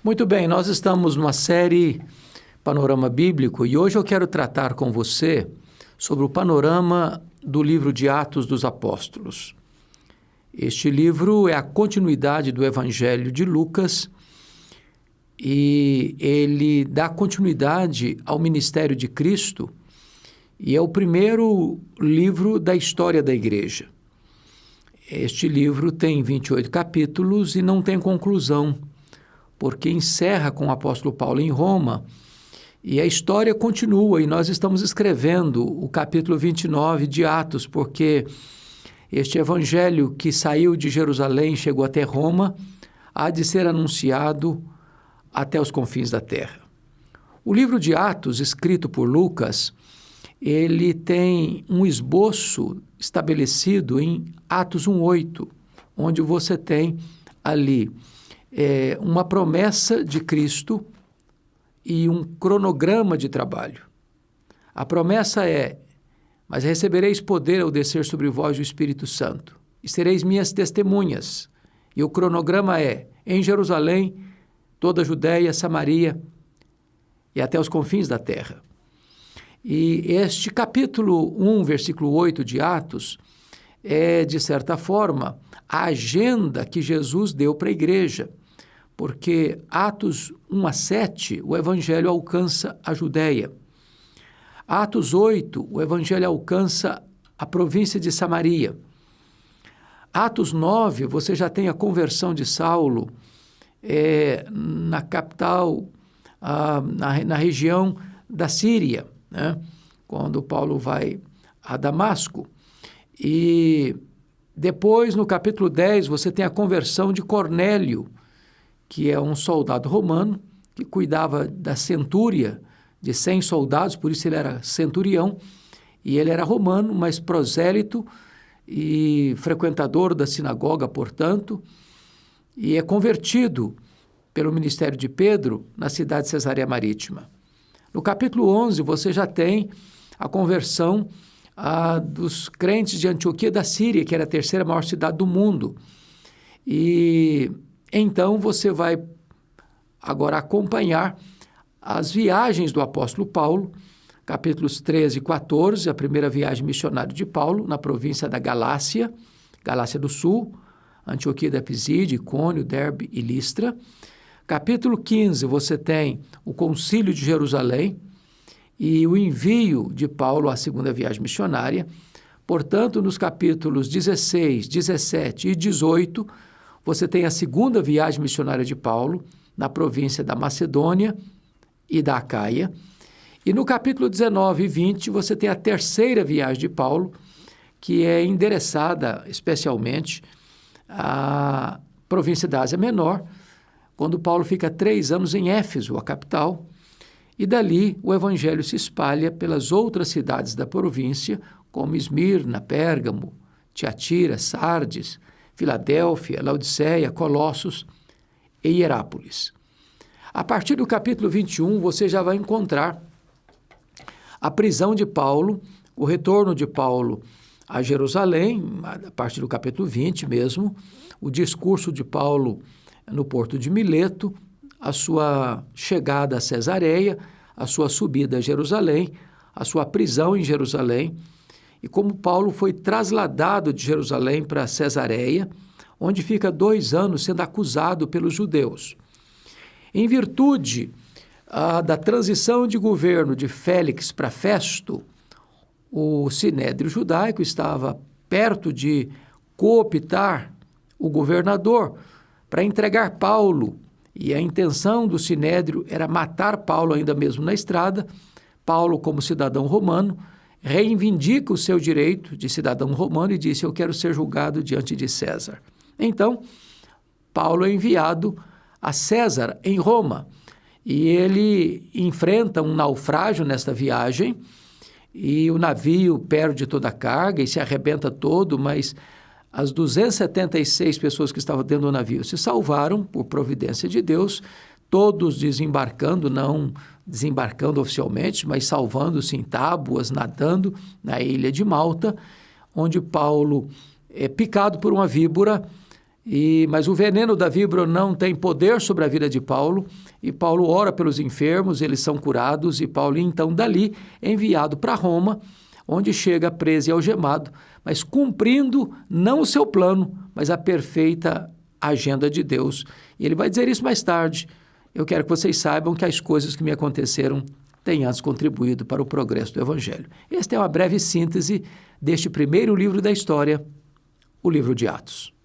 Muito bem, nós estamos numa série Panorama Bíblico e hoje eu quero tratar com você sobre o panorama do livro de Atos dos Apóstolos. Este livro é a continuidade do Evangelho de Lucas e ele dá continuidade ao ministério de Cristo e é o primeiro livro da história da igreja. Este livro tem 28 capítulos e não tem conclusão, porque encerra com o apóstolo Paulo em Roma e a história continua e nós estamos escrevendo o capítulo 29 de Atos, porque este evangelho que saiu de Jerusalém, chegou até Roma, há de ser anunciado até os confins da terra. O livro de Atos, escrito por Lucas, ele tem um esboço estabelecido em Atos 1:8, onde você tem ali uma promessa de Cristo e um cronograma de trabalho. A promessa é: mas recebereis poder ao descer sobre vós o Espírito Santo, e sereis minhas testemunhas. E o cronograma é: em Jerusalém, toda a Judéia, Samaria e até os confins da terra. E este capítulo 1, versículo 8 de Atos, é, de certa forma, a agenda que Jesus deu para a igreja, porque Atos 1-7, o evangelho alcança a Judéia. Atos 8, o evangelho alcança a província de Samaria. Atos 9, você já tem a conversão de Saulo na capital, na região da Síria, né? Quando Paulo vai a Damasco. E depois, no capítulo 10, você tem a conversão de Cornélio, que é um soldado romano que cuidava da centúria de 100 soldados, por isso ele era centurião, e ele era romano, mas prosélito e frequentador da sinagoga, portanto, e é convertido pelo ministério de Pedro na cidade de Cesareia Marítima. No capítulo 11, você já tem a conversão dos crentes de Antioquia da Síria, que era a terceira maior cidade do mundo. E então você vai agora acompanhar as viagens do apóstolo Paulo, capítulos 13 e 14, a primeira viagem missionária de Paulo na província da Galácia, Galácia do Sul, Antioquia da Pisídia, Icônio, Derbe e Listra. Capítulo 15, você tem o concílio de Jerusalém e o envio de Paulo à segunda viagem missionária. Portanto, nos capítulos 16, 17 e 18, você tem a segunda viagem missionária de Paulo na província da Macedônia e da Acaia. E no capítulo 19 e 20, você tem a terceira viagem de Paulo, que é endereçada especialmente à província da Ásia Menor, quando Paulo fica 3 anos em Éfeso, a capital, e dali o evangelho se espalha pelas outras cidades da província, como Esmirna, Pérgamo, Tiatira, Sardes, Filadélfia, Laodiceia, Colossos e Hierápolis. A partir do capítulo 21, você já vai encontrar a prisão de Paulo, o retorno de Paulo a Jerusalém, a partir do capítulo 20 mesmo, o discurso de Paulo no porto de Mileto, a sua chegada a Cesareia, a sua subida a Jerusalém, a sua prisão em Jerusalém, e como Paulo foi trasladado de Jerusalém para Cesareia, onde fica 2 anos sendo acusado pelos judeus. Em virtude da transição de governo de Félix para Festo, o sinédrio judaico estava perto de cooptar o governador para entregar Paulo, e a intenção do sinédrio era matar Paulo ainda mesmo na estrada. Paulo, como cidadão romano, reivindica o seu direito de cidadão romano e disse: eu quero ser julgado diante de César. Então, Paulo é enviado a César em Roma e ele enfrenta um naufrágio nesta viagem e o navio perde toda a carga e se arrebenta todo, mas as 276 pessoas que estavam dentro do navio se salvaram por providência de Deus, todos desembarcando, não desembarcando oficialmente, mas salvando-se em tábuas, nadando na ilha de Malta, onde Paulo é picado por uma víbora Mas o veneno da víbora não tem poder sobre a vida de Paulo, e Paulo ora pelos enfermos, eles são curados, e Paulo, então, dali, é enviado para Roma, onde chega preso e algemado, mas cumprindo não o seu plano, mas a perfeita agenda de Deus. E ele vai dizer isso mais tarde. Eu quero que vocês saibam que as coisas que me aconteceram têm antes contribuído para o progresso do Evangelho. Esta é uma breve síntese deste primeiro livro da história, o livro de Atos.